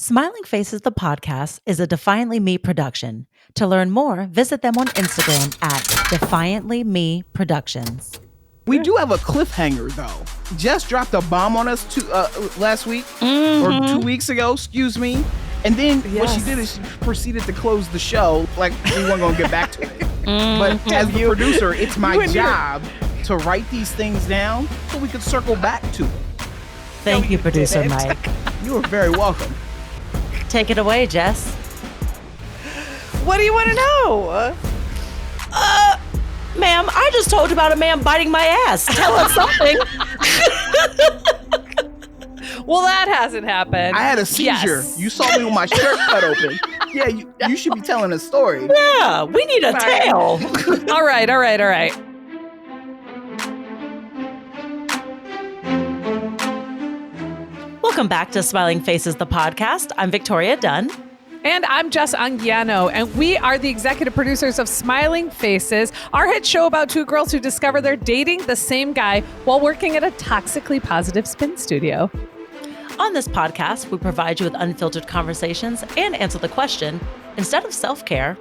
Smiling Faces, the podcast, is a Defiantly Me production. To learn more, visit them on Instagram at Defiantly Me Productions. We do have a cliffhanger, though. Jess dropped a bomb on us last week, or 2 weeks ago, excuse me. And then what she did is she proceeded to close the show like we weren't going to get back to it. But as the producer, it's my job to write these things down so we could circle back to it. Thank you, producer Mike. You are very welcome. Take it away, Jess. What do you want to know? Ma'am, I just told you about a man biting my ass. Tell us something. Well, that hasn't happened. I had a seizure. Yes. You saw me with my shirt cut open. Yeah, you should be telling a story. Yeah, we need a tale. All right. Welcome back to Smiling Faces, the podcast. I'm Victoria Dunn. And I'm Jess Anguiano, and we are the executive producers of Smiling Faces, our hit show about two girls who discover they're dating the same guy while working at a toxically positive spin studio. On this podcast, we provide you with unfiltered conversations and answer the question, instead of self-care,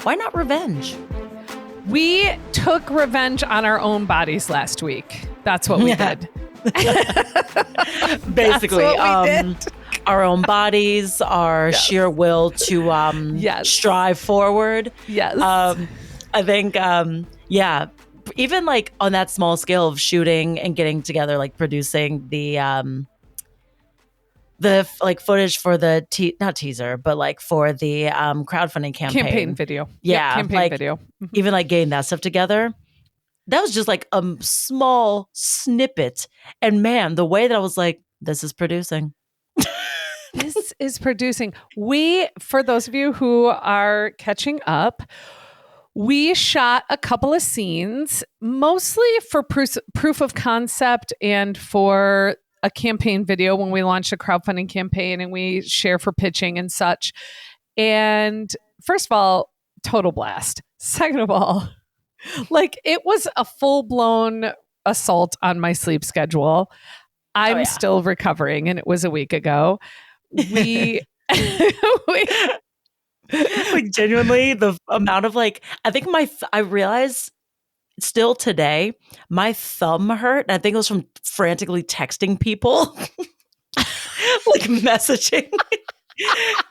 why not revenge? We took revenge on our own bodies last week. That's what we did. Basically, That's what we did. Our own bodies, our sheer will to strive forward. Yes. I think, even like on that small scale of shooting and getting together, like producing the like footage for the not teaser, but like for the crowdfunding campaign video. Yeah, campaign like, video. Even like getting that stuff together. That was just like a small snippet. And man, the way that I was like, this is producing. This is producing. We, for those of you who are catching up, we shot a couple of scenes, mostly for proof of concept and for a campaign video when we launch a crowdfunding campaign and we share for pitching and such. And first of all, total blast. Second of all, like it was a full-blown assault on my sleep schedule. I'm still recovering, and it was a week ago. We like genuinely the amount of like, I think I realized still today, my thumb hurt. And I think it was from frantically texting people, like messaging.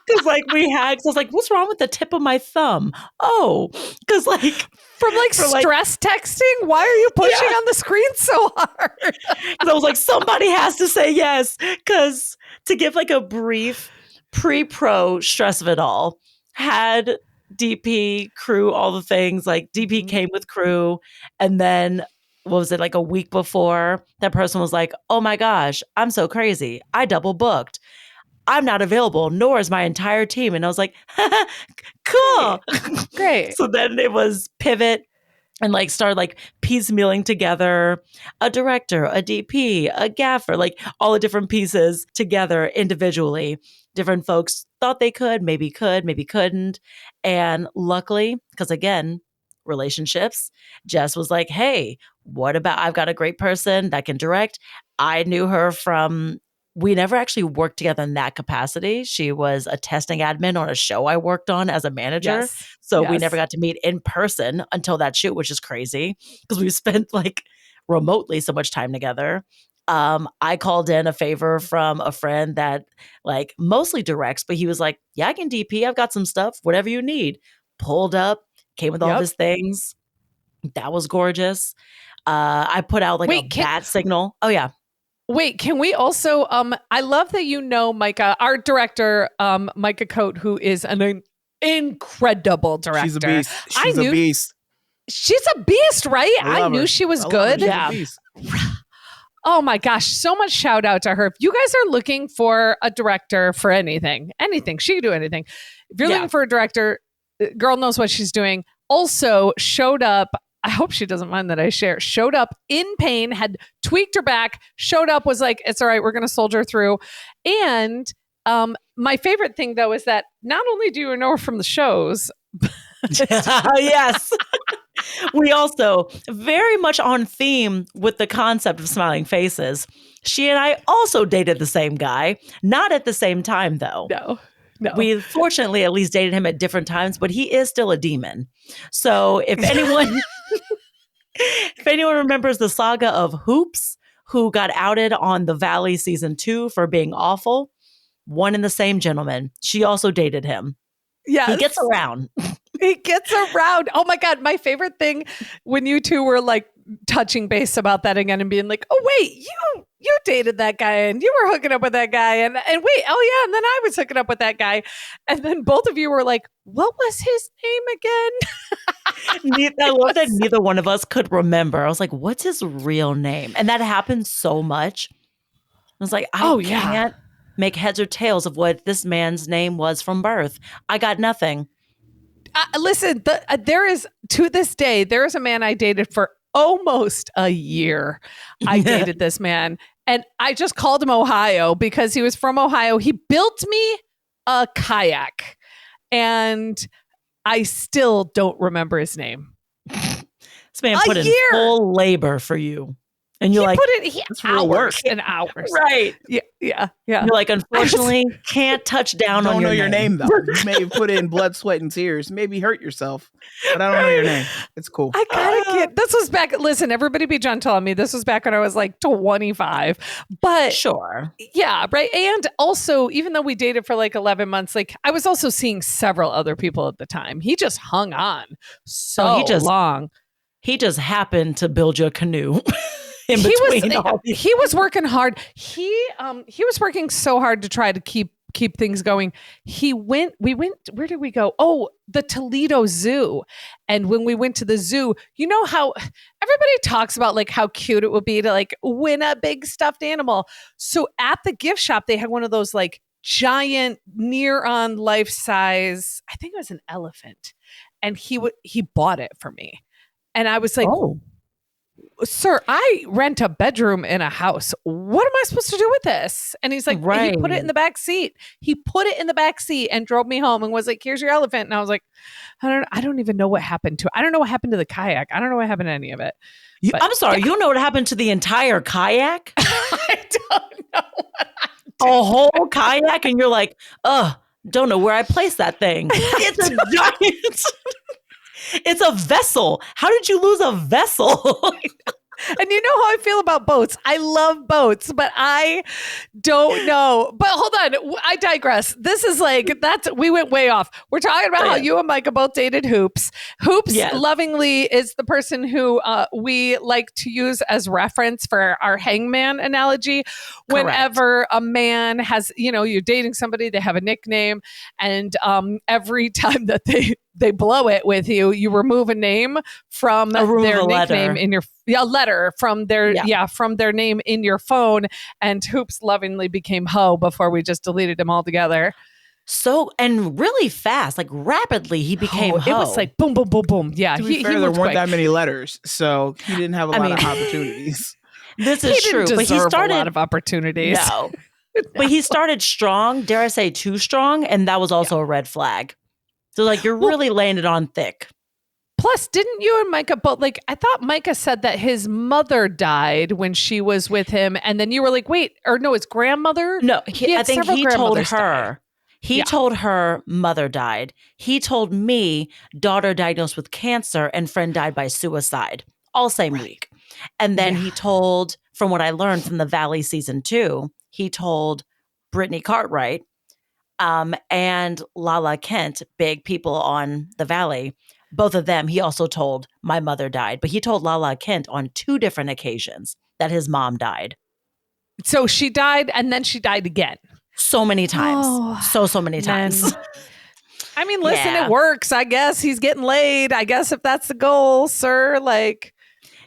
Because like I was like, what's wrong with the tip of my thumb? Oh, because like from stress texting. Why are you pushing on the screen so hard? Because I was like, somebody has to say yes. Because to give like a brief pre-pro stress of it all, had DP, crew, all the things. Like DP came with crew, and then what was it, like a week before, that person was like, oh my gosh, I'm so crazy. I double booked. I'm not available, nor is my entire team. And I was like, cool. Great. So then it was pivot and like started like piecemealing together a director, a DP, a gaffer, like all the different pieces together individually. Different folks thought they could, maybe couldn't. And luckily, because again, relationships, Jess was like, hey, what about, I've got a great person that can direct. I knew her from, we never actually worked together in that capacity. She was a testing admin on a show I worked on as a manager. Yes. So we never got to meet in person until that shoot, which is crazy because we spent like remotely so much time together. I called in a favor from a friend that like mostly directs, but he was like, yeah, I can DP. I've got some stuff, whatever you need. Pulled up, came with all of his things. That was gorgeous. I put out like a bat signal. Oh yeah. Wait, can we also, I love that you know Micah, our director, Micah Coate, who is an incredible director. She's a beast. She's a beast. She's a beast, right? I knew she was good. Yeah. Oh my gosh, so much shout out to her. If you guys are looking for a director for anything, she can do anything. If you're looking for a director, girl knows what she's doing. Also showed up, I hope she doesn't mind that I share, showed up in pain, had tweaked her back, showed up, was like, it's all right, we're going to soldier through. And my favorite thing, though, is that not only do you know her from the shows, yes. We also, very much on theme with the concept of smiling faces, she and I also dated the same guy. Not at the same time, though. No. We fortunately at least dated him at different times, but he is still a demon. So if anyone remembers the saga of Hoops, who got outed on The Valley season 2 for being awful, one and the same gentleman. She also dated him. Yes. He gets around. He gets around. Oh my God. My favorite thing when you two were like touching base about that again and being like, oh wait, you dated that guy and you were hooking up with that guy and wait, oh yeah, and then I was hooking up with that guy. And then both of you were like, what was his name again? I love that neither one of us could remember. I was like, what's his real name? And that happened so much. I was like, I can't make heads or tails of what this man's name was from birth. I got nothing. Listen, there is, to this day, there is a man I dated for almost a year. I dated this man and I just called him Ohio because he was from Ohio. He built me a kayak and I still don't remember his name. This man put in full labor for you. And you're it's real work and hours. Right. Yeah. You're like, unfortunately, can't touch down on your name. Though. You may have put in blood, sweat, and tears. Maybe hurt yourself, but I don't know your name. It's cool. I gotta get, this was back, listen, everybody be gentle on me. This was back when I was like 25, but sure. Yeah. Right. And also, even though we dated for like 11 months, like I was also seeing several other people at the time. He just hung on so long. He just happened to build you a canoe. He was working hard. He was working so hard to try to keep things going. We went, where did we go? Oh, the Toledo Zoo. And when we went to the zoo, you know how everybody talks about like how cute it would be to like win a big stuffed animal. So at the gift shop, they had one of those like giant near on life size, I think it was an elephant. And he bought it for me. And I was like, oh, sir, I rent a bedroom in a house. What am I supposed to do with this? And he's like, He put it in the back seat. He put it in the back seat and drove me home and was like, here's your elephant. And I was like, I don't even know what happened to it. I don't know what happened to the kayak. I don't know what happened to any of it. I'm sorry. You don't know what happened to the entire kayak? I don't know what happened to a whole kayak? And you're like, don't know where I placed that thing. It's a giant... It's a vessel. How did you lose a vessel? And you know how I feel about boats. I love boats, but I don't know. But hold on, I digress. This is like, we went way off. We're talking about how you and Micah both dated Hoops. Hoops lovingly is the person who we like to use as reference for our hangman analogy. Whenever a man has, you're dating somebody, they have a nickname, and every time that they blow it with you, you remove a name from their nickname in your letter from their from their name in your phone. And Hoops lovingly became Ho before we just deleted him altogether. So, and really fast, like rapidly, he became Ho. It was like boom, boom, boom, boom. Yeah, to be fair, there weren't that many letters, so he didn't have a lot of opportunities. This is true, but he started a lot of opportunities. No. But he started strong, dare I say too strong, and that was also a red flag. So like you're really laying it on thick. Plus, didn't you and Micah both, like, I thought Micah said that his mother died when she was with him. And then you were like, wait, or no, his grandmother? No, I think he told her. He told her mother died. He told me daughter diagnosed with cancer and friend died by suicide. All same week. And then he told, from what I learned from the Valley season 2, he told Brittany Cartwright and Lala Kent, big people on the Valley. Both of them, he also told my mother died. But he told Lala Kent on 2 different occasions that his mom died. So she died and then she died again. So many times. So many times. I mean, listen, it works. I guess he's getting laid. I guess if that's the goal, sir, like,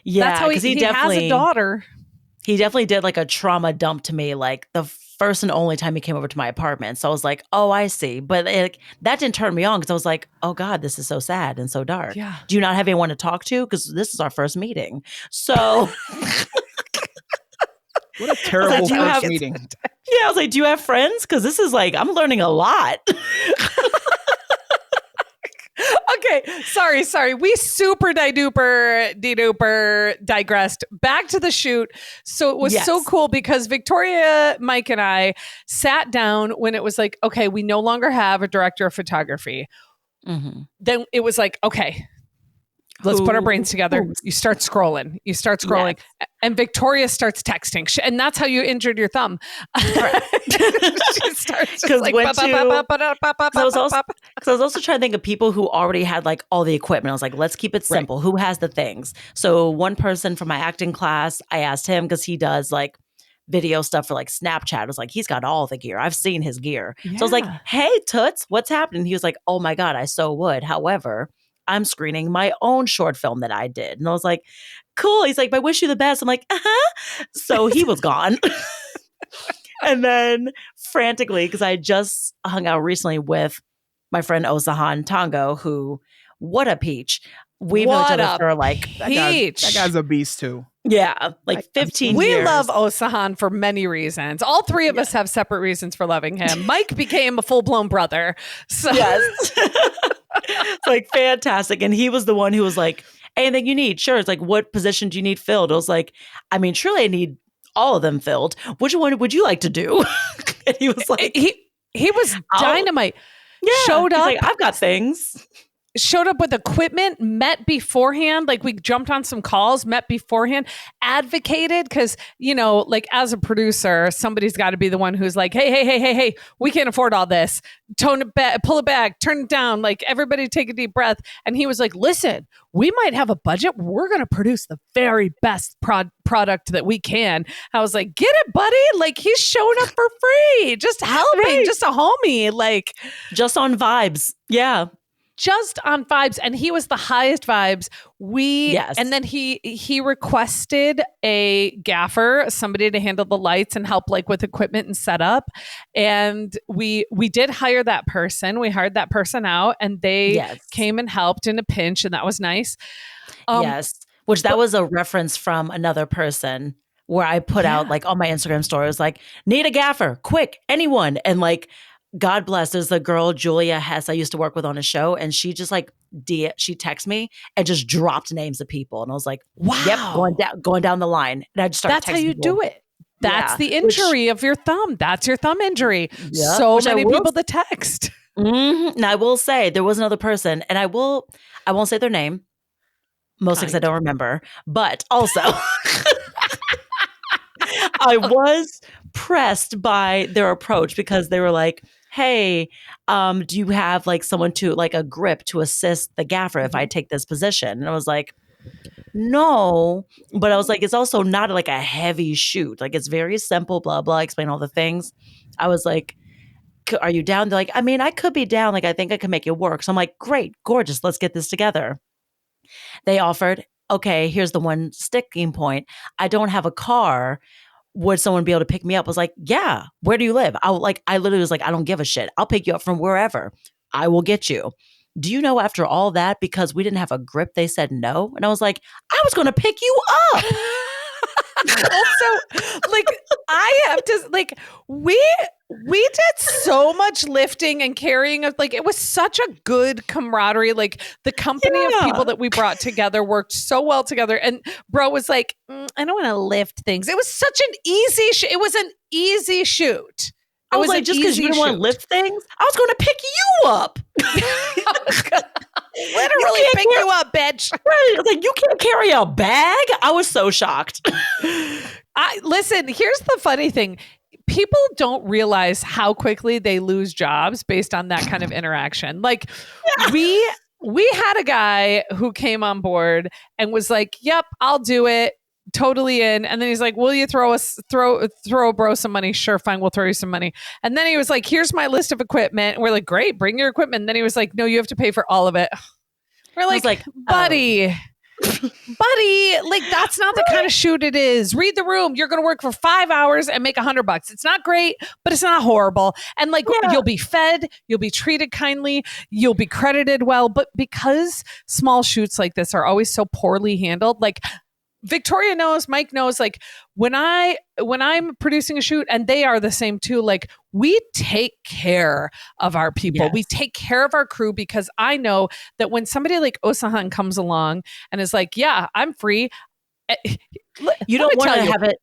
that's how he has a daughter. He definitely did like a trauma dump to me, like the first and only time he came over to my apartment. So I was like, oh, I see. But that didn't turn me on because I was like, oh God, this is so sad and so dark. Yeah. Do you not have anyone to talk to? Because this is our first meeting. So... What a terrible first meeting. Yeah, I was like, do you have friends? Because this is like, I'm learning a lot. Okay, sorry. We super de-duper digressed. Back to the shoot. So it was so cool because Victoria, Mike, and I sat down when it was like, okay, we no longer have a director of photography. Mm-hmm. Then it was like, okay, let's put our brains together. You start scrolling. Yes. And Victoria starts texting. And that's how you injured your thumb. She starts just like, I was also trying to think of people who already had like all the equipment. I was like, let's keep it simple. Right. Who has the things? So one person from my acting class, I asked him because he does like video stuff for like Snapchat. I was like, he's got all the gear. I've seen his gear. Yeah. So I was like, hey, Toots, what's happening? He was like, oh my God, I so would. However, I'm screening my own short film that I did. And I was like, cool. He's like, I wish you the best. I'm like, So he was gone. And then frantically, because I just hung out recently with my friend Osahan Tango, who, what a peach. We've known each other for like, that guy's a beast too. Yeah, like 15 years. We love Osahan for many reasons. All three of us have separate reasons for loving him. Mike became a full-blown brother. So. Yes. It's like fantastic. And he was the one who was like, anything you need. Sure. It's like, what position do you need filled? I was like, I mean, surely I need all of them filled. Which one would you like to do? And he was like, he was dynamite. Yeah. Showed up. Like, I've got things. Showed up with equipment, met beforehand. Like we jumped on some calls, met beforehand, advocated. Cause like as a producer, somebody's got to be the one who's like, hey, we can't afford all this. Tone it back, pull it back, turn it down. Like everybody take a deep breath. And he was like, listen, we might have a budget. We're going to produce the very best product that we can. I was like, get it, buddy. Like he's showing up for free, just helping, just a homie, like just on vibes. Yeah. Just on vibes, and he was the highest vibes. And then he requested a gaffer, somebody to handle the lights and help like with equipment and setup. And we did hire that person. We hired that person out, and they came and helped in a pinch, and that was nice. Which that was a reference from another person where I put out like on my Instagram story. I was like, need a gaffer, quick, anyone, and like. God bless. There's a girl, Julia Hess, I used to work with on a show, and she just like she texted me and just dropped names of people, and I was like, "Wow, yep, going down the line." And I just started. That's how you do it. That's the injury of your thumb. That's your thumb injury. Yep, so many people to text. Mm-hmm. And I will say there was another person, and I won't say their name, mostly because I don't remember, but also. I was pressed by their approach because they were like, hey, do you have like someone to like a grip to assist the gaffer if I take this position? And I was like, no, but I was like, it's also not like a heavy shoot. Like it's very simple, blah, blah, explain all the things. I was like, are you down? They're like, I mean, I could be down. Like, I think I can make it work. So I'm like, great, gorgeous. Let's get this together. They offered, okay, here's the one sticking point. I don't have a car. Would someone be able to pick me up? I was like, yeah. Where do you live? I literally was like, I don't give a shit. I'll pick you up from wherever. I will get you. Do you know after all that, because we didn't have a grip, they said no? And I was like, I was going to pick you up. Also, like, I have to, like, we did so much lifting and carrying of, like, it was such a good camaraderie. Like, the company of people that we brought together worked so well together. And bro was like, I don't want to lift things. It was such an easy it was an easy shoot. I was like, just because you didn't want to lift things, I was going to pick you up. Literally pick you up, bitch. Right. Like, you can't carry a bag? I was so shocked. Listen, here's the funny thing. People don't realize how quickly they lose jobs based on that kind of interaction. Like, we had a guy who came on board and was like, yep, I'll do it. Totally in. And then he's like, will you throw a bro some money? Sure, fine, we'll throw you some money. And then he was like, here's my list of equipment. And we're like, great, bring your equipment. And then he was like, no, you have to pay for all of it. We're like buddy, like, that's not the kind of shoot it is. Read the room. You're going to work for 5 hours and make $100. It's not great, but it's not horrible. And like, you'll be fed, you'll be treated kindly, you'll be credited well. But because small shoots like this are always so poorly handled, like, Victoria knows, Mike knows, like when I'm producing a shoot, and they are the same too, like we take care of our people. Yes. We take care of our crew, because I know that when somebody like Osahan comes along and is like, yeah, I'm free. You don't want to have it.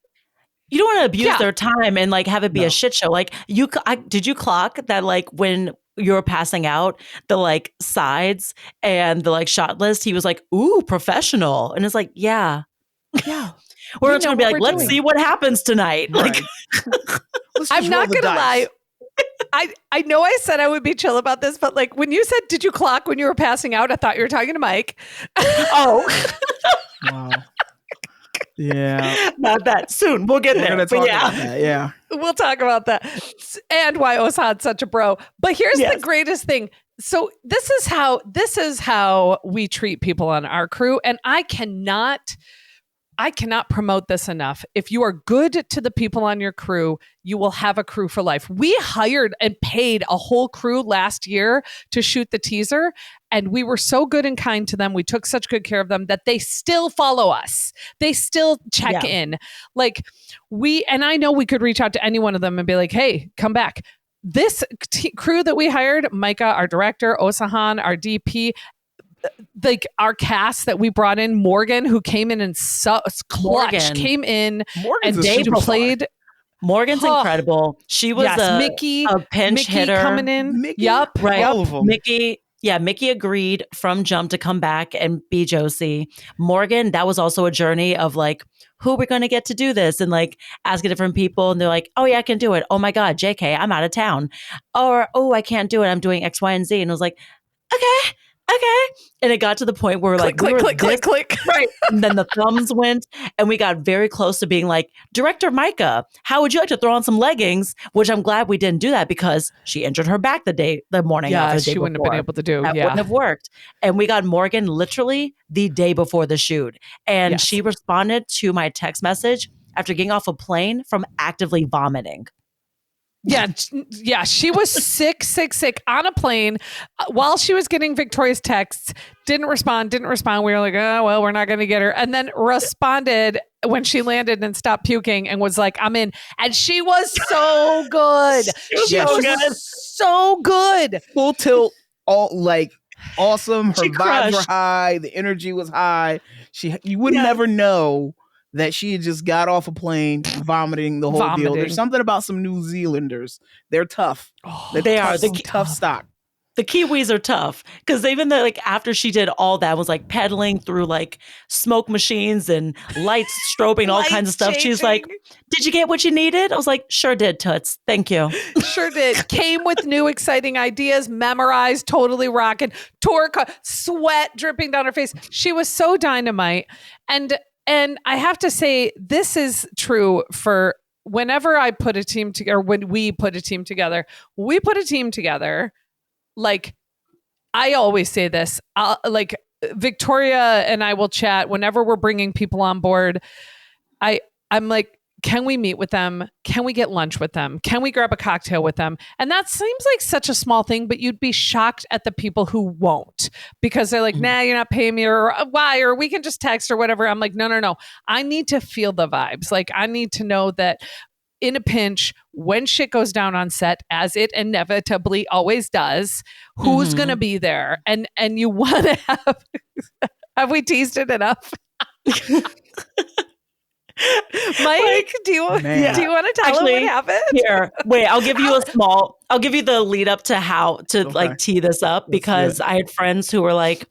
You don't want to abuse Yeah. their time and like have it be a shit show. Like did you clock that like when you were passing out the like sides and the like shot list, he was like, ooh, professional. And it's like, yeah. We're not going to be like, let's see what happens tonight. Right. Like, I'm not going to lie. I know I said I would be chill about this, but like when you said, did you clock when you were passing out? I thought you were talking to Mike. Oh. Wow. Yeah. Not that soon. We'll get there. About that. Yeah. We'll talk about that and why Osahan's such a bro. But here's the greatest thing. So this is how we treat people on our crew. And I cannot promote this enough. If you are good to the people on your crew, you will have a crew for life. We hired and paid a whole crew last year to shoot the teaser, and we were so good and kind to them. We took such good care of them that they still follow us. They still check in. Like and I know we could reach out to any one of them and be like, hey, come back. This crew that we hired, Micah, our director, Osahan, our DP, like our cast that we brought in, Morgan, who came in and clutch, came in Morgan's and a played. Morgan's incredible. She was a pinch hitter coming in. Mickey, right. All of them. Mickey agreed from jump to come back and be Josie. Morgan, that was also a journey of like, who are we going to get to do this? And like asking different people, and they're like, oh yeah, I can do it. Oh my God, JK, I'm out of town. Or, oh, I can't do it. I'm doing X, Y, and Z. And I was like, okay. And it got to the point where like, click. Right. And then the thumbs went, and we got very close to being like, Director Micah, how would you like to throw on some leggings? Which I'm glad we didn't do that, because she injured her back the morning. Yeah, of the day she wouldn't before. have been able to do. That wouldn't have worked. And we got Morgan literally the day before the shoot. And she responded to my text message after getting off a plane from actively vomiting. Yeah, she was sick on a plane while she was getting Victoria's texts. Didn't respond. We were like, oh, well, we're not going to get her. And then responded when she landed and stopped puking and was like, I'm in. And she was so good. She was so good. Full tilt, all like awesome. Her vibes crushed. were high. The energy was high. You would never know that she had just got off a plane vomiting the whole deal. There's something about some New Zealanders. They're tough. They are. Tough stock. The Kiwis are tough, because even like after she did all that, was like pedaling through like smoke machines and lights strobing, all kinds of stuff. She's like, did you get what you needed? I was like, sure did, Toots. Thank you. Sure did. Came with new exciting ideas, memorized, totally rocking, sweat dripping down her face. She was so dynamite. And I have to say, this is true for whenever I put a team together, when we put a team together, like I always say this, like Victoria and I will chat whenever we're bringing people on board. I'm like, can we meet with them? Can we get lunch with them? Can we grab a cocktail with them? And that seems like such a small thing, but you'd be shocked at the people who won't, because they're like, nah, you're not paying me, or why, or we can just text or whatever. I'm like, no. I need to feel the vibes. Like I need to know that in a pinch, when shit goes down on set, as it inevitably always does, who's going to be there? And you want to have we teased it enough? Mike, do you want to tell him what happened? Here, wait, I'll give you the lead up to how to like tee this up, because I had friends who were like,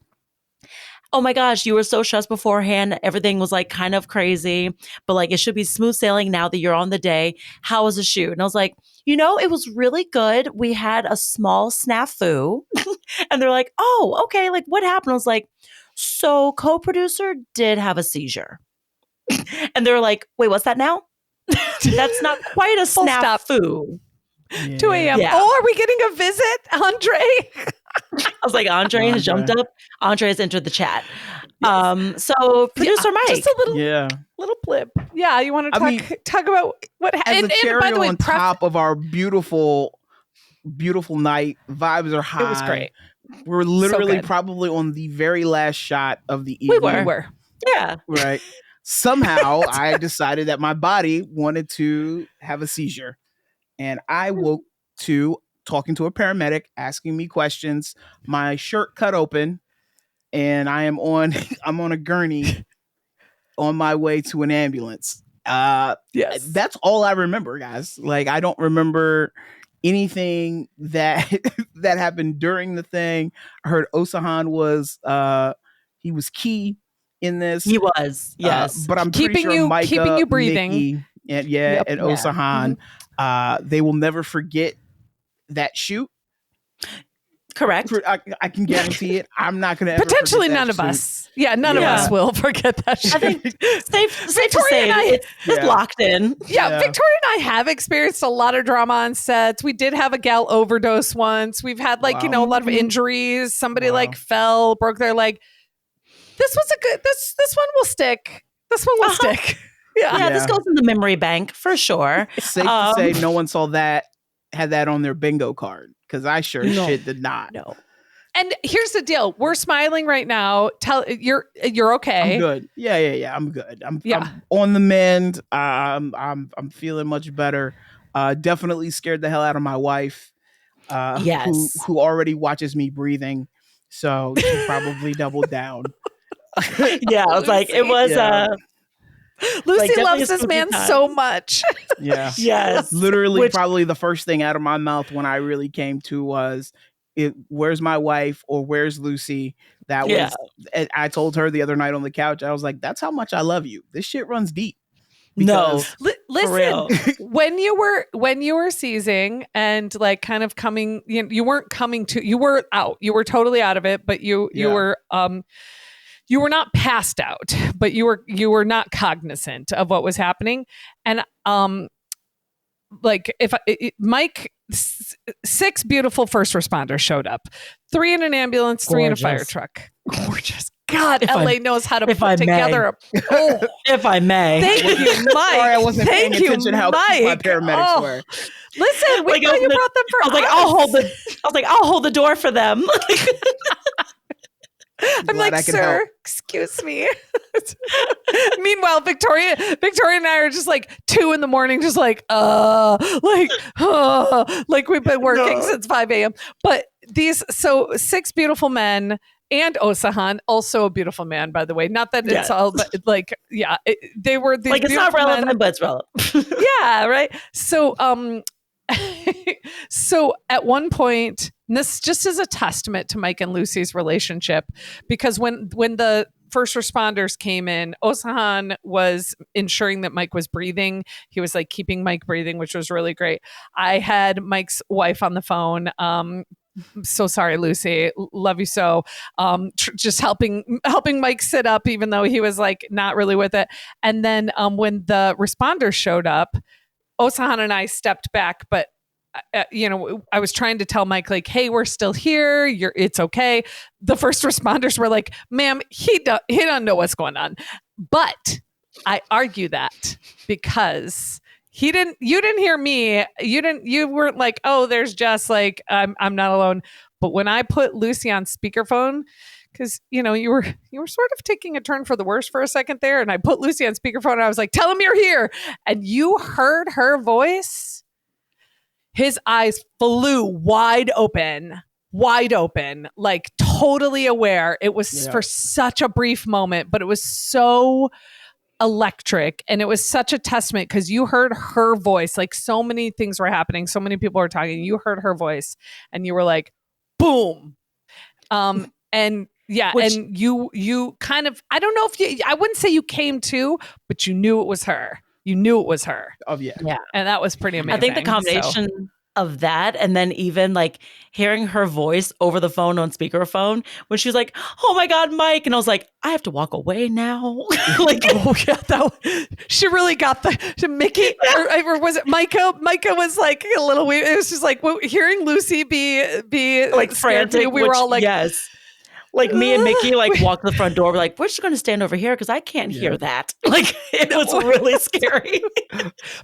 oh my gosh, you were so stressed beforehand. Everything was like kind of crazy, but like it should be smooth sailing now that you're on the day. How was the shoot? And I was like, it was really good. We had a small snafu. And they're like, oh, okay. Like what happened? I was like, so co-producer did have a seizure. And they're like, wait, what's that now? That's not quite a snafu. 2 a.m. Yeah. Oh, are we getting a visit, Andre? I was like, Andre has jumped up. Andre has entered the chat. So producer Mike, just a little blip. Yeah, you want to talk about what happened? As a cherry on top of our beautiful night, vibes are high. It was great. We're literally probably on the very last shot of the evening. We were. Yeah. Right. somehow I decided that my body wanted to have a seizure. And I woke to talking to a paramedic, asking me questions, my shirt cut open, and I'm on a gurney on my way to an ambulance. Yes. That's all I remember, guys. Like, I don't remember anything that that happened during the thing. I heard Osahan was he was key in this. He was, yes. But I'm pretty sure Micah, keeping you breathing. Nikki, and and Osahan, they will never forget that shoot. Correct. I can guarantee it. I'm not going to ever potentially forget none that of shoot. us. Yeah, none of us will forget that shit. I think safe to say it's locked in. Yeah, Victoria and I have experienced a lot of drama on sets. We did have a gal overdose once. We've had a lot of injuries. Somebody fell, broke their leg. This was a good. This one will stick. This one will stick. Yeah, this goes in the memory bank for sure. It's safe to say no one saw that, had that on their bingo card, because I sure shit did not. No. And here's the deal: we're smiling right now. You're okay. I'm good. Yeah. I'm good. I'm on the mend. I'm feeling much better. Definitely scared the hell out of my wife. Who already watches me breathing, so she probably doubled down. Yeah, I was like, it was. Lucy loves this man so much. Yeah. Yes. Literally, probably the first thing out of my mouth when I really came to was, where's my wife, or where's Lucy? That was, I told her the other night on the couch, I was like, that's how much I love you. This shit runs deep. Because, listen, when you were seizing and kind of coming, you weren't coming to, you were out, you were totally out of it, but you were, you were not passed out, but you were not cognizant of what was happening. And Mike, 6 beautiful first responders showed up, 3 in an ambulance, 3 in a fire truck. Gorgeous. God, LA knows how to put together if I may. Thank you, Mike. Sorry, I wasn't paying attention how cute my paramedics were. Listen, we thought you brought them for I was like, I'll hold the door for them. I'm like, sir, excuse me. Meanwhile, Victoria and I are just 2 a.m, just we've been working since 5 a.m. But 6 beautiful men, and Osahan, also a beautiful man, by the way. Not that it's all, but they were these it's not relevant, men. But it's relevant. Yeah, right. So, so at one point, and this just is a testament to Mike and Lucy's relationship, because when the first responders came in, Osahan was ensuring that Mike was breathing. He was keeping Mike breathing, which was really great. I had Mike's wife on the phone. So sorry, Lucy. Love you so. Just helping Mike sit up, even though he was not really with it. And then when the responders showed up, Osahan and I stepped back, but I was trying to tell Mike, hey, we're still here. It's okay. The first responders were like, ma'am, he doesn't know what's going on. But I argue that because you didn't hear me. You weren't like, oh, there's Jess. I'm not alone. But when I put Lucy on speakerphone, because you were sort of taking a turn for the worse for a second there, and I put Lucy on speakerphone and I was like, tell him you're here. And you heard her voice. His eyes flew wide open, totally aware. It was for such a brief moment, but it was so electric, and it was such a testament because you heard her voice. So many things were happening, so many people were talking. You heard her voice, and you were like, boom. And you kind of, I don't know if I wouldn't say you came to, but you knew it was her. You knew it was her. Oh yeah. And that was pretty amazing. I think the combination of that, and then even hearing her voice over the phone on speakerphone when she was like, oh my God, Mike. And I was like, I have to walk away now. She really got to Mickey, or was it Micah? Micah was a little weird. It was just hearing Lucy be frantic. We were all yes. Like me and Mickey walk to the front door. We're like, we're just going to stand over here because I can't hear that. Like it was really scary.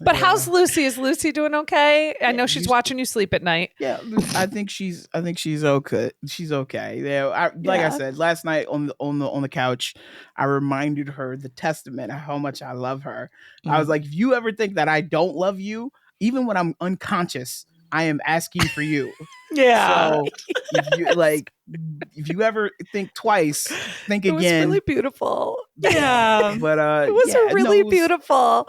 But how's Lucy? Is Lucy doing okay? I know she's watching you sleep at night. Yeah, I think she's okay. She's okay. Yeah, like I said last night on the couch, I reminded her the testament of how much I love her. I was like, if you ever think that I don't love you, even when I'm unconscious, I am asking for you. Yeah. So if you ever think twice, think again. It was really beautiful. Yeah. But it was really beautiful.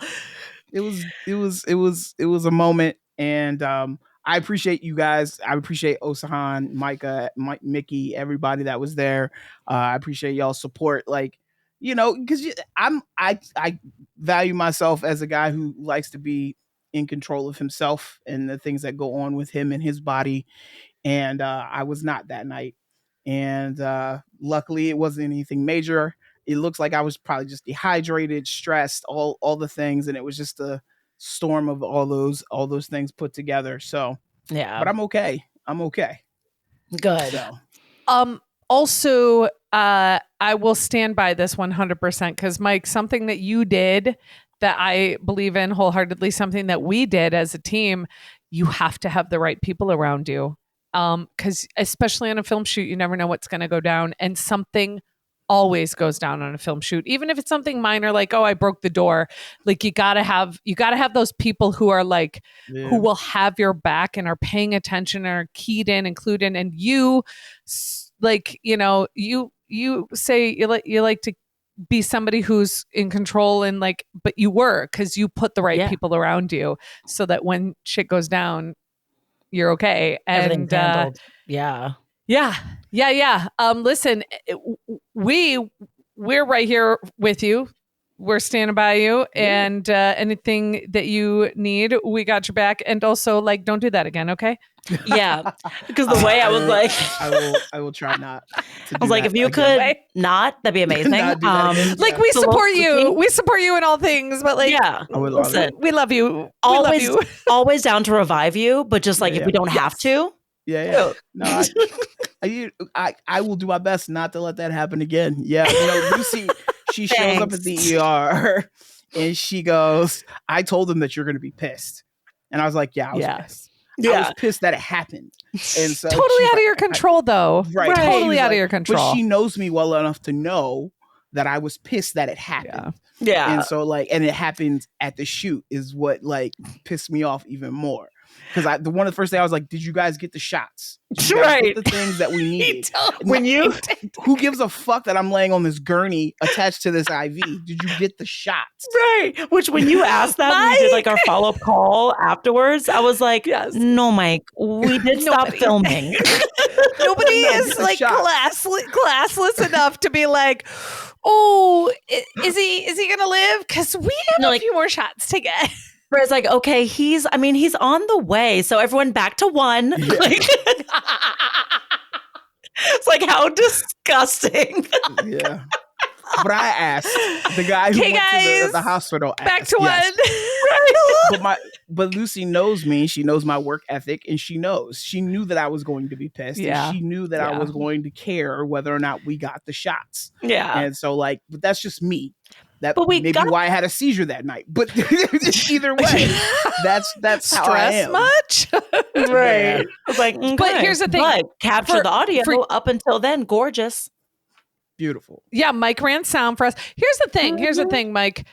It was a moment, and I appreciate you guys. I appreciate Osahan, Micah, Mickey, everybody that was there. I appreciate y'all's support. Because I value myself as a guy who likes to be in control of himself and the things that go on with him and his body. And I was not that night. And luckily it wasn't anything major. It looks like I was probably just dehydrated, stressed, all the things. And it was just a storm of all those things put together. So, yeah, but I'm okay. Good. So. Also, I will stand by this 100% because Mike, something that you did that I believe in wholeheartedly, something that we did as a team, you have to have the right people around you. Because especially on a film shoot, you never know what's going to go down, and something always goes down on a film shoot, even if it's something minor, like, oh, I broke the door. Like you gotta have those people who are who will have your back and are paying attention, and are keyed in, included in, and you say you like to be somebody who's in control and but you were, because you put the right people around you so that when shit goes down, you're okay. And handled. Listen, we're right here with you. We're standing by you, and anything that you need, we got your back. And also, don't do that again, okay? Yeah, because the way I was I will try not. I was like, if you could not, that'd be amazing. We support you. We support you in all things, but yeah, listen, we love you. Always down to revive you, but just if we don't have to. Yeah. No, I will do my best not to let that happen again. Yeah, Lucy, she shows up at the ER and she goes, "I told them that you're going to be pissed," and I was like, "Yeah, I was pissed." Yeah. I was pissed that it happened. And so totally out of your control, though. Right. Totally out of your control. But she knows me well enough to know that I was pissed that it happened. Yeah. And so and it happened at the shoot is what pissed me off even more. Because one of the first things I was like, did you guys get the shots? Right. Get the things that we need. Who gives a fuck that I'm laying on this gurney attached to this IV? Did you get the shots? Right. Which when you asked that, when we did our follow-up call afterwards, I was like, no, Mike, we did stop filming. Nobody is classless enough to be like, oh, is he going to live? Because we have a few more shots to get. Where it's like, okay, he's on the way. So everyone back to one. Yeah. It's like, how disgusting. Yeah. But I asked the guy who went to the hospital. Back to one. But Lucy knows me. She knows my work ethic, and she knew that I was going to be pissed. Yeah. And she knew that I was going to care whether or not we got the shots. Yeah. And so but that's just me. Why I had a seizure that night. But either way, that's how I am. Much? Right. I was like, but here's the thing. But capture the audio up until then. Gorgeous. Beautiful. Yeah, Mike ran sound for us. Here's the thing, Mike.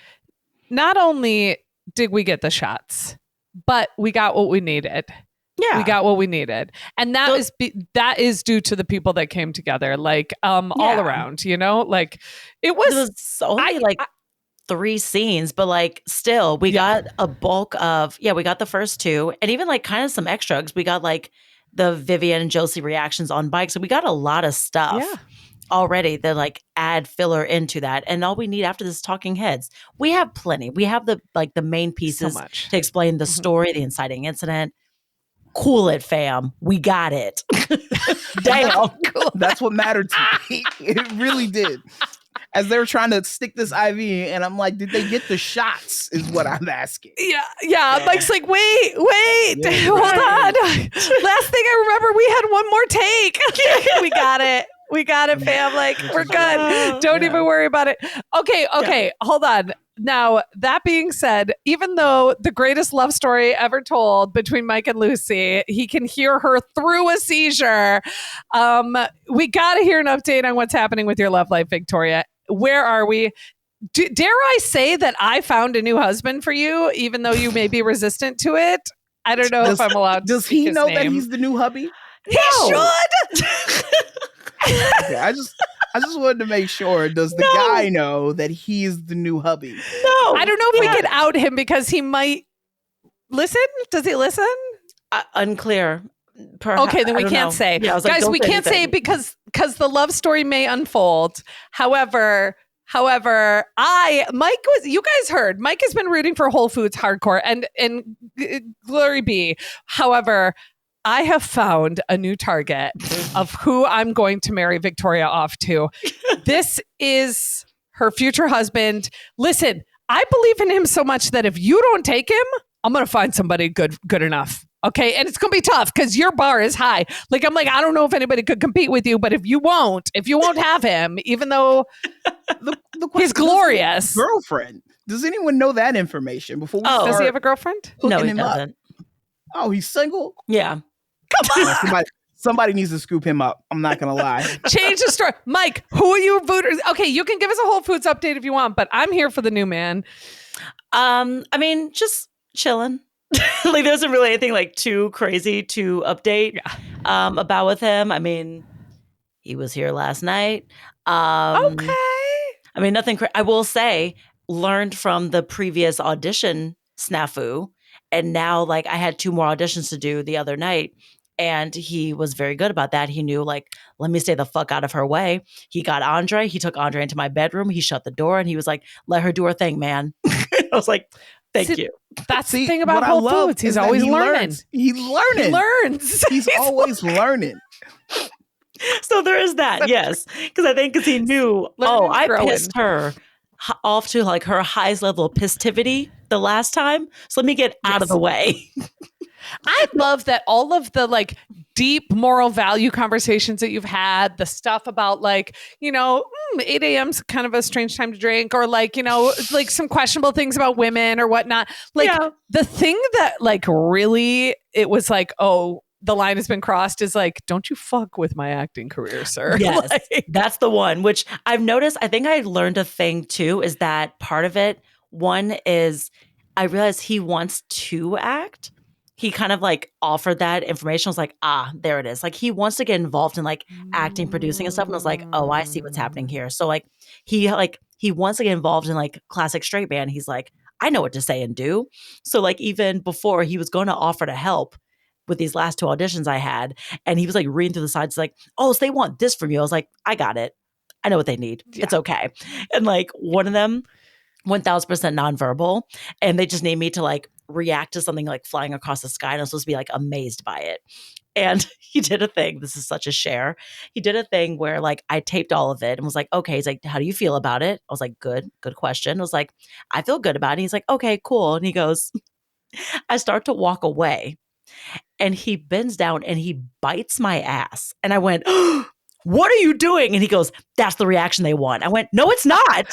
Not only did we get the shots, but we got what we needed. Yeah, we got what we needed, and that is due to the people that came together, all around. It was only 3 scenes, but still, we got a bulk of we got the first 2, and even kind of some extras. We got the Vivian and Josie reactions on bikes, so we got a lot of stuff. Yeah. Already that add filler into that, and all we need after this is talking heads. We have plenty. We have the main pieces to explain the story, the inciting incident. Cool it, fam. We got it. Damn. That's what mattered to me. It really did. As they were trying to stick this IV, and I'm like, did they get the shots? Is what I'm asking. Yeah. Mike's like, wait, hold on. Last thing I remember, we had one more take. We got it. We got it, fam. Like, we're good. Don't even worry about it. Okay. Hold on. Now, that being said, even though the greatest love story ever told between Mike and Lucy, he can hear her through a seizure. We got to hear an update on what's happening with your love life, Victoria. Where are we? Dare I say that I found a new husband for you, even though you may be resistant to it? I don't know if I'm allowed to. Does he know that he's the new hubby? He should. Okay, I just wanted to make sure. Does the guy know that he's the new hubby? No. I don't know if we could out him because he might listen. Does he listen? Unclear. Okay, then we can't say. Yeah, guys, we can't say because the love story may unfold. However, you guys heard, Mike has been rooting for Whole Foods hardcore and glory be. However, I have found a new target of who I'm going to marry Victoria off to. This is her future husband. Listen, I believe in him so much that if you don't take him, I'm going to find somebody good enough. Okay. And it's going to be tough because your bar is high. Like, I'm like, I don't know if anybody could compete with you, but if you won't have him, even though he's glorious. Girlfriend. Does anyone know that information before we start? Does he have a girlfriend? No, he doesn't. Oh, he's single? Yeah. Come on. Somebody needs to scoop him up. I'm not going to lie. Change the story. Mike, who are you voters? Okay, you can give us a Whole Foods update if you want, but I'm here for the new man. I mean, just chilling. Like, there isn't really anything like too crazy to update about with him. I mean, he was here last night. Okay. I mean, nothing. I will say, learned from the previous audition snafu, and now like I had 2 more auditions to do the other night, and he was very good about that. He knew like, let me stay the fuck out of her way. He got Andre. He took Andre into my bedroom. He shut the door, and he was like, let her do her thing, man. I was like, thank you. That's the thing about Whole Foods. He's always learning. He's learning. He learns. He's always learning. So there is that, yes. Because I think he knew, I pissed her off to like her highest level of pistivity the last time. So let me get out of the way. I love that all of the like deep moral value conversations that you've had, the stuff about like, 8 a.m.'s kind of a strange time to drink, or like, like some questionable things about women or whatnot. Like the thing that like really, it was like, oh, the line has been crossed is like, don't you fuck with my acting career, sir. Yes, like, that's the one, which I've noticed. I think I learned a thing too, is that part of it, one is I realized he wants to act. He kind of like offered that information. I was like, there it is. Like he wants to get involved in like acting, producing and stuff. And I was like, oh, I see what's happening here. So like he wants to get involved in like classic straight man. He's like, I know what to say and do. So like even before, he was going to offer to help with these last 2 auditions I had. And he was like reading through the sides like, oh, so they want this from you. I was like, I got it. I know what they need. Yeah. It's okay. And like one of them, 1000% nonverbal. And they just need me to like react to something like flying across the sky. And I'm supposed to be like amazed by it. And he did a thing. This is such a share. He did a thing where like I taped all of it and was like, okay. He's like, how do you feel about it? I was like, good question. I was like, I feel good about it. And he's like, okay, cool. And he goes, I start to walk away. And he bends down and he bites my ass. And I went, what are you doing? And he goes, that's the reaction they want. I went, no, it's not.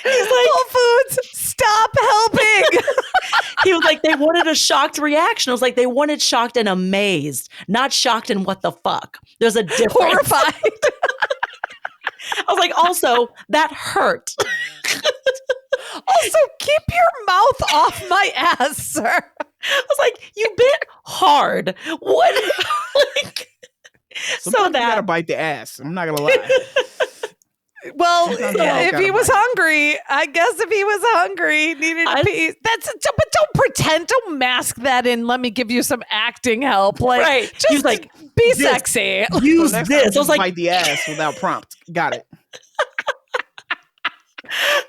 He's like, Whole Foods, stop helping. He was like, they wanted a shocked reaction. I was like, they wanted shocked and amazed, not shocked and what the fuck. There's a difference. Horrified. I was like, also, that hurt. Also, keep your mouth off my ass, sir. I was like, you bit hard. What? Like, sometimes you gotta bite the ass. I'm not gonna lie. Well, if he was hungry, I guess if he was hungry, needed to pee. But don't pretend, don't mask that in. Let me give you some acting help. Like, right. Just He's like, be sexy. Use this. I was like, bite the ass without prompt. Got it.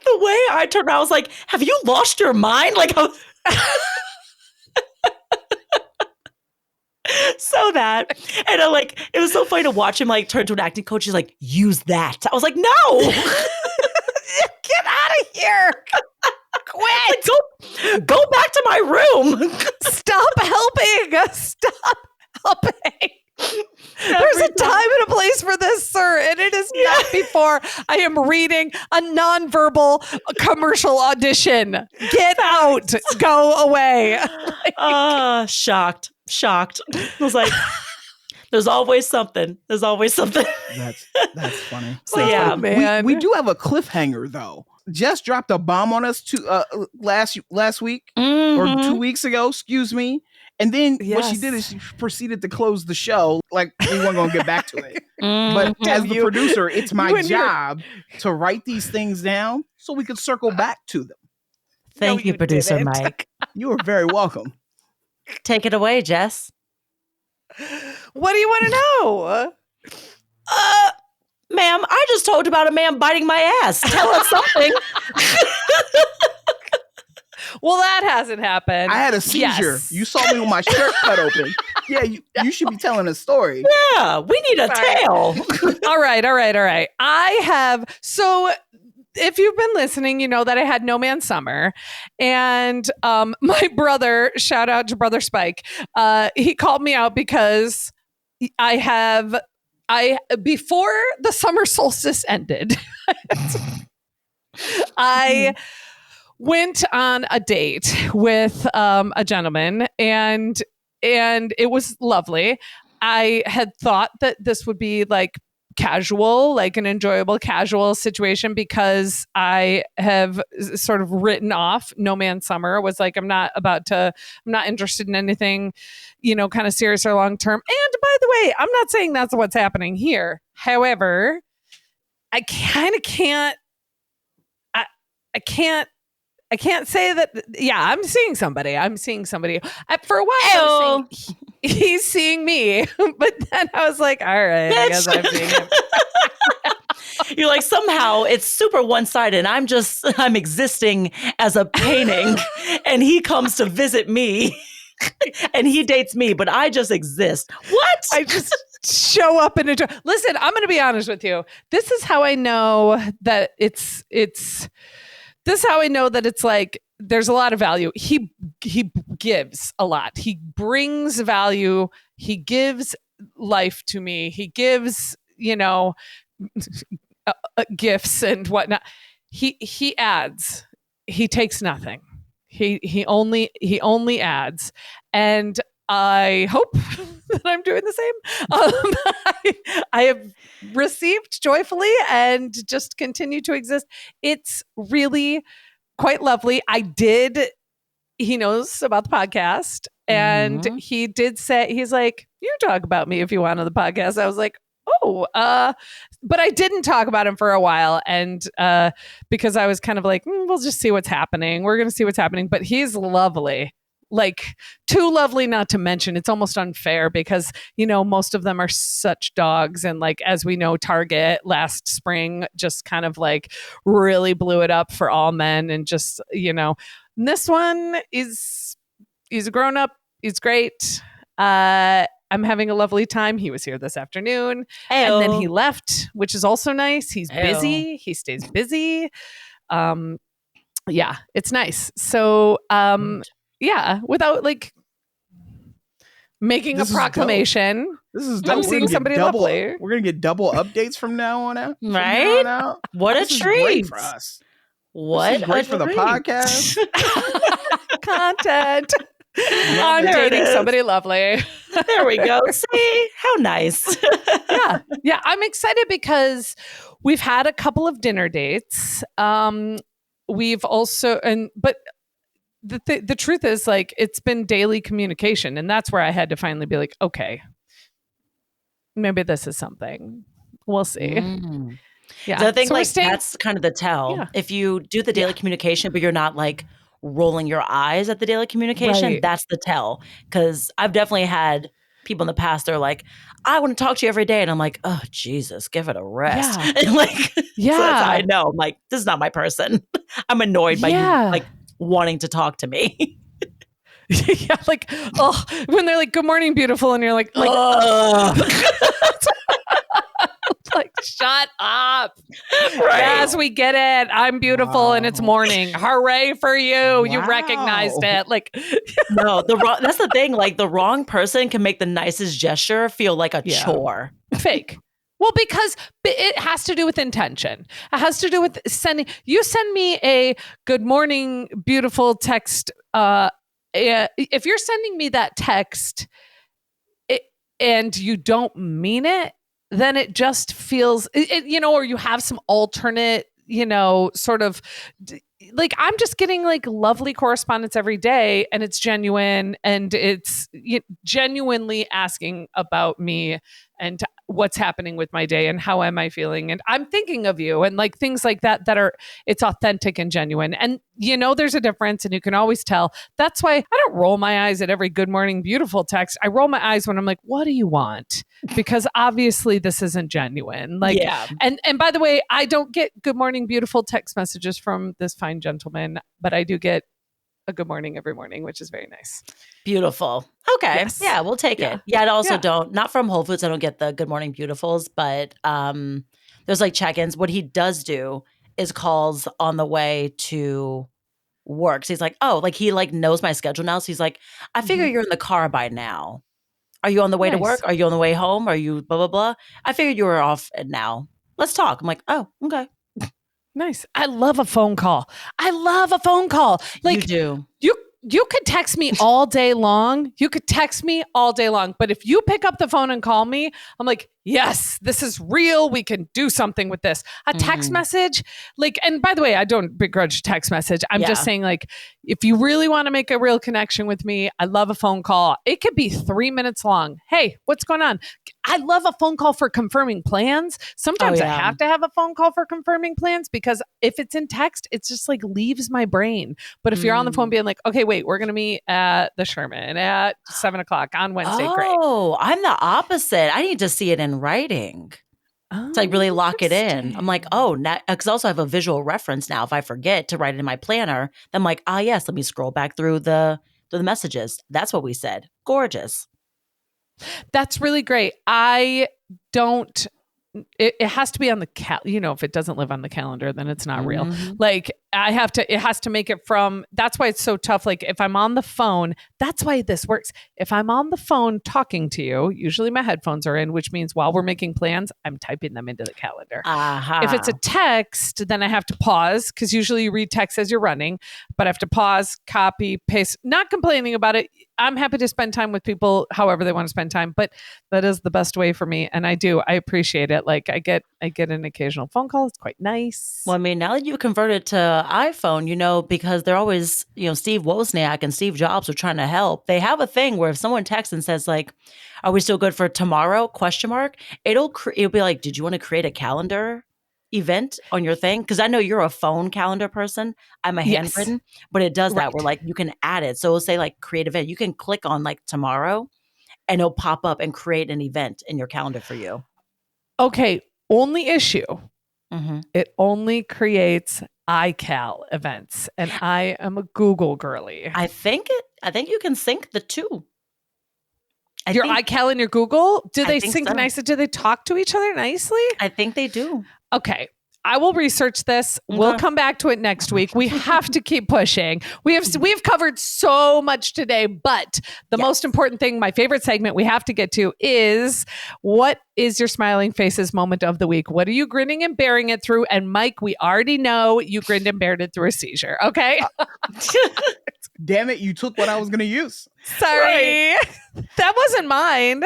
The way I turned around, I was like, have you lost your mind? Like, so that, and I like, it was so funny to watch him like turn to an acting coach. He's like, use that. I was like, no. Get out of here. Like, go back to my room. Stop helping. Stop helping. There's a time and a place for this, sir, and it is not before I am reading a nonverbal commercial audition. Get out. Go away. Shocked. I was like, there's always something. That's funny. So yeah, man. We do have a cliffhanger though. Jess dropped a bomb on us last week or 2 weeks ago, excuse me. And then what she did is she proceeded to close the show like we weren't going to get back to it. But as the producer, it's my job to write these things down so we could circle back to them. Thank you, producer Mike. You are very welcome. Take it away, Jess. What do you want to know? Ma'am, I just told you about a man biting my ass. Tell us something. Well, that hasn't happened. I had a seizure. Yes. You saw me with my shirt cut open. Yeah, you should be telling a story. Yeah, we need a tale. All right. I have, so if you've been listening, you know that I had No Man's Summer. And my brother, shout out to Brother Spike, he called me out because before the summer solstice ended, I went on a date with a gentleman, and it was lovely. I had thought that this would be like casual, like an enjoyable casual situation, because I have sort of written off No Man's Summer. Was like, I'm not interested in anything, kind of serious or long term. And by the way, I'm not saying that's what's happening here. However, I kind of can't. I can't say that. Yeah, I'm seeing somebody. For a while, I was saying he's seeing me, but then I was like, all right, I guess I'm seeing him. You're like, somehow it's super one-sided. I'm existing as a painting, and he comes to visit me, and he dates me, but I just exist. What? I just show up and enjoy. Listen, I'm going to be honest with you. This is how I know that it's. This is how I know that it's like there's a lot of value. He gives a lot. He brings value. He gives life to me. He gives, gifts and whatnot. He adds. He takes nothing. He only adds. And I hope that I'm doing the same. I have received joyfully and just continue to exist. It's really quite lovely. He knows about the podcast, and he did say, he's like, you talk about me if you want on the podcast. I was like, but I didn't talk about him for a while. And because I was kind of like, we'll just see what's happening. We're going to see what's happening. But he's lovely. Like, too lovely not to mention. It's almost unfair because, most of them are such dogs. And like, as we know, Target last spring just kind of like really blew it up for all men. And just, this one he's a grown up. He's great. I'm having a lovely time. He was here this afternoon. And then he left, which is also nice. He's busy. He stays busy. Yeah, it's nice. So, yeah, without like making a proclamation. This is dope. I'm seeing somebody lovely. We're gonna get double updates from now on out. Right? What a treat. Great for us. What this is great for the podcast. Content. I'm dating somebody lovely. There we go. See? How nice. Yeah. I'm excited because we've had a couple of dinner dates. We've also, but the truth is, like, it's been daily communication, and that's where I had to finally be like, okay, maybe this is something. We'll see. Yeah. So I think that's kind of the tell. Yeah. If you do the daily communication, but you're not like rolling your eyes at the daily communication, that's the tell. Because I've definitely had people in the past, they're like, I want to talk to you every day. And I'm like, oh, Jesus, give it a rest. Yeah. And like, so that's how I know. I'm like, this is not my person. I'm annoyed by you like wanting to talk to me. Yeah, like, when they're like, good morning, beautiful. And you're like, like, shut up. Right. Yes, we get it. I'm beautiful and it's morning. Hooray for you. You recognized it. Like, no, that's the thing. Like the wrong person can make the nicest gesture feel like a chore. Fake. Well, because it has to do with intention. It has to do with send me a good morning, beautiful text. If you're sending me that text and you don't mean it, then it just feels, or you have some alternate, sort of like I'm just getting like lovely correspondence every day and it's genuine and it's genuinely asking about me and what's happening with my day and how am I feeling and I'm thinking of you and like things like that it's authentic and genuine and there's a difference and you can always tell. That's why I don't roll my eyes at every good morning beautiful text. I roll my eyes when I'm like, what do you want? Because obviously this isn't genuine. Like, and by the way, I don't get good morning beautiful text messages from this fine gentleman, but I do get a good morning every morning, which is very nice. Beautiful. Okay. Yes. Yeah, we'll take it. Yeah, I also don't, not from Whole Foods, I don't get the good morning beautifuls, but there's like check-ins. What he does do is calls on the way to work. So he's like, oh, like he like knows my schedule now. So he's like, I figure you're in the car by now. Are you on the way to work? Are you on the way home? Are you blah, blah, blah? I figured you were off now. Let's talk. I'm like, oh, okay. Nice. I love a phone call. Like you do. You could text me all day long. But if you pick up the phone and call me, I'm like, yes, this is real. We can do something with this. A text message, like, and by the way, I don't begrudge text message. I'm just saying, like, if you really want to make a real connection with me, I love a phone call. It could be 3 minutes long. Hey, what's going on? I love a phone call for confirming plans. Sometimes I have to have a phone call for confirming plans because if it's in text, it's just like leaves my brain. But if you're on the phone being like, okay, wait, we're going to meet at the Sherman at 7:00 on Wednesday. Great. Oh, I'm the opposite. I need to see it in writing. To like really lock it in. I'm like, oh, because I also have a visual reference now. If I forget to write it in my planner, then I'm like, yes, let me scroll back through the messages. That's what we said. Gorgeous. That's really great. I don't. It has to be on the if it doesn't live on the calendar, then it's not real. Like it has to make it from, that's why it's so tough. Like if I'm on the phone, that's why this works. If I'm on the phone talking to you, usually my headphones are in, which means while we're making plans, I'm typing them into the calendar. If it's a text, then I have to pause because usually you read text as you're running, but I have to pause, copy, paste, not complaining about it. I'm happy to spend time with people however they want to spend time, but that is the best way for me. And I appreciate it. Like I get an occasional phone call. It's quite nice. Well, I mean, now that you've converted to iPhone, because they're always, Steve Wozniak and Steve Jobs are trying to help. They have a thing where if someone texts and says like, are we still good for tomorrow? ? It'll be like, did you want to create a calendar event on your thing? Because I know you're a phone calendar person. I'm a handwritten, but it does that where like you can add it. So it'll say like create event. You can click on like tomorrow and it'll pop up and create an event in your calendar for you. Okay. Only issue. It only creates iCal events and I am a Google girly. I think you can sync the two. Your iCal and your Google? Do they sync nicely? Do they talk to each other nicely? I think they do. Okay. I will research this. We'll come back to it next week. We have to keep pushing. We've covered so much today, but the most important thing, my favorite segment we have to get to is what is your smiling faces moment of the week? What are you grinning and bearing it through? And Mike, we already know you grinned and bared it through a seizure. Okay. Damn it. You took what I was going to use. Sorry. Right. That wasn't mine.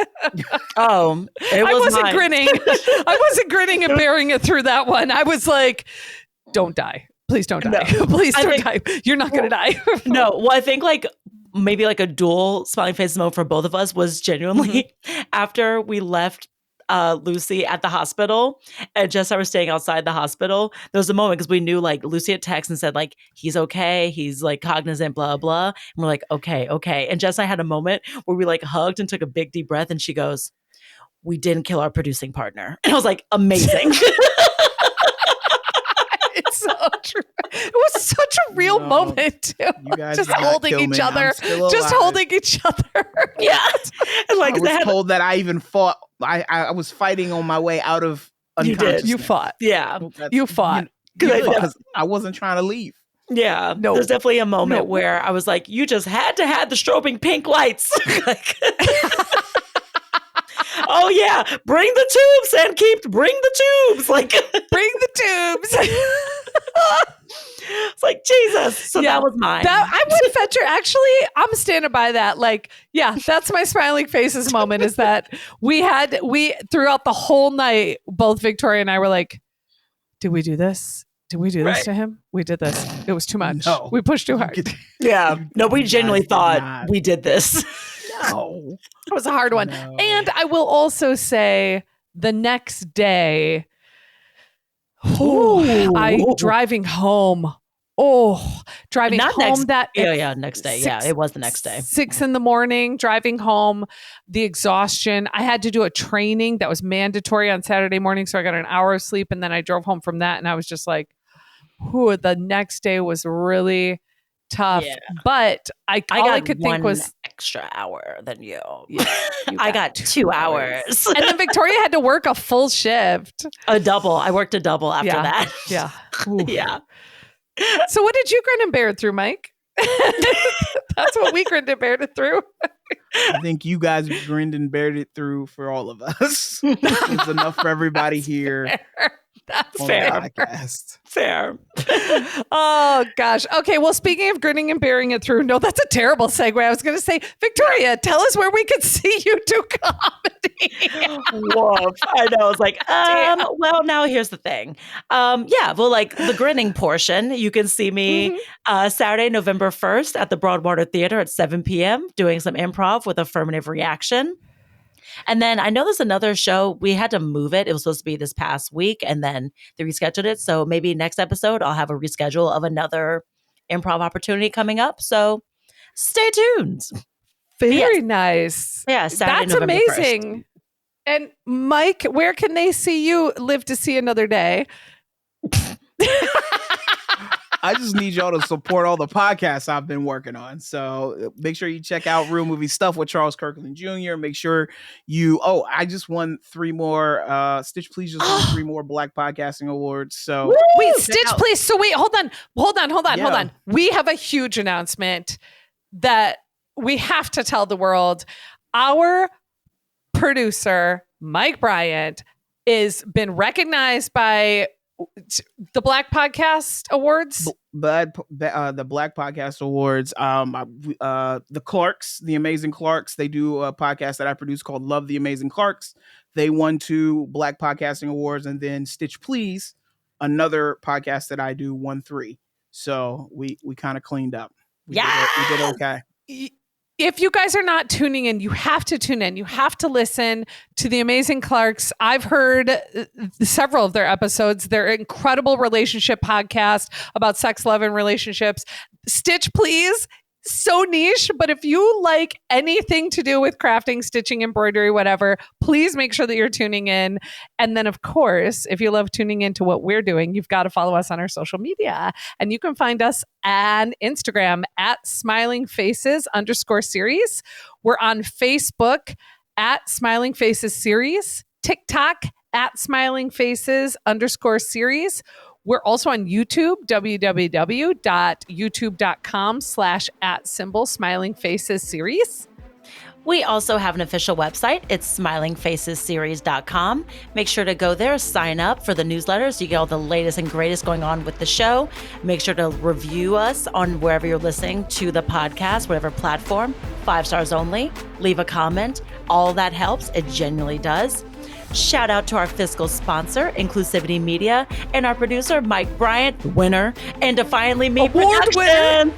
Oh, it was I wasn't mine. grinning. I wasn't grinning and bearing it through that one. I was like, don't die. Please don't die. No. Please don't die. You're not going to die. No. Well, I think like maybe like a dual smiling faces moment for both of us was genuinely after we left Lucy at the hospital and Jess and I were staying outside the hospital. There was a moment because we knew like Lucy had texted and said like he's okay, he's like cognizant, blah blah, and we're like okay. And Jess and I had a moment where we like hugged and took a big deep breath and she goes, we didn't kill our producing partner. And I was like, amazing. It's so true. It was such a real moment too. You guys just holding each other. Just holding each other. Yeah. And like I was told that I even fought. I was fighting on my way out of unconsciousness. You fought. Yeah. You fought. Because I wasn't trying to leave. Yeah. No. There's definitely a moment where I was like, you just had to have the strobing pink lights. Like, oh yeah, bring the tubes and bring the tubes. Like, bring the tubes. It's like, Jesus. So that was mine. I would fetch her. Actually, I'm standing by that. Like, yeah, that's my smiling faces moment, is that we throughout the whole night, both Victoria and I were like, did we do this? Did we do this to him? We did this. It was too much. No. We pushed too hard. Yeah. No, we genuinely thought we did this. No. It was a hard one. No. And I will also say the next day, driving home. Driving Not home next day. It was the next day. 6 a.m, driving home, the exhaustion. I had to do a training that was mandatory on Saturday morning. So I got an hour of sleep, and then I drove home from that. And I was just like, the next day was really tough. Yeah. But all I could think was extra hour than you. I got 2 hours. And then Victoria had to work a full shift. A double. I worked a double after that. Yeah. Yeah. So what did you grin and bear it through, Mike? That's what we grinned and bared it through. I think you guys grinned and bared it through for all of us. It's enough for everybody here. That's fair. Podcast. Fair. Oh, gosh. Okay. Well, speaking of grinning and bearing it through, no, that's a terrible segue. I was going to say, Victoria, tell us where we could see you do comedy. Woof. I know. It's like, well, now here's the thing. Like the grinning portion, you can see me Saturday, November 1st at the Broadwater Theater at 7 p.m. doing some improv with affirmative reaction. And then I know there's another show. We had to move it. It was supposed to be this past week, and then they rescheduled it. So maybe next episode, I'll have a reschedule of another improv opportunity coming up. So stay tuned. Very nice. Yeah, Saturday, that's November amazing. 1st. And Mike, where can they see you live to see another day? I just need y'all to support all the podcasts I've been working on. So make sure you check out Real Movie Stuff with Charles Kirkland Jr. Make sure I just won 3 more, Stitch Please just won 3 more Black Podcasting Awards. So wait, Stitch Please. So wait, hold on. We have a huge announcement that we have to tell the world. Our producer, Mike Bryant, is been recognized by the Black Podcast Awards. The Black Podcast Awards. The Clarks, the Amazing Clarks, they do a podcast that I produce called Love the Amazing Clarks. They won 2 Black Podcasting Awards, and then Stitch Please, another podcast that I do, won 3. So we kind of cleaned up. We did okay. If you guys are not tuning in, you have to tune in. You have to listen to the Amazing Clarks. I've heard several of their episodes. They're an incredible relationship podcast about sex, love, and relationships. Stitch Please, so niche, but if you like anything to do with crafting, stitching, embroidery, whatever, please make sure that you're tuning in. And then, of course, if you love tuning into what we're doing, you've got to follow us on our social media. And you can find us on Instagram at smilingfaces_series. We're on Facebook at Smiling Faces Series, TikTok at Smiling Faces_series. We're also on YouTube, www.youtube.com/@smilingfacesseries. We also have an official website. It's smilingfacesseries.com. Make sure to go there, sign up for the newsletter so you get all the latest and greatest going on with the show. Make sure to review us on wherever you're listening to the podcast, whatever platform, 5 stars only. Leave a comment. All that helps. It genuinely does. Shout out to our fiscal sponsor, Inclusivity Media, and our producer, Mike Bryant, winner, and Defiantly Me Award-winning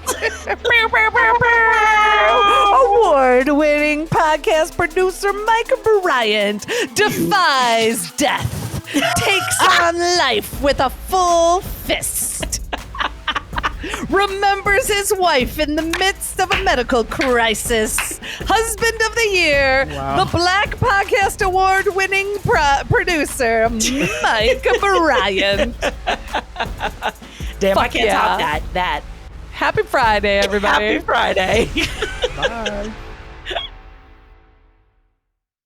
podcast producer Mike Bryant defies death, takes on life with a full fist, remembers his wife in the midst of a medical crisis, husband of the year, the Black Podcast Award-winning producer, Mike Bryant. Damn, I can't top that. Happy Friday, everybody. Happy Friday. Bye.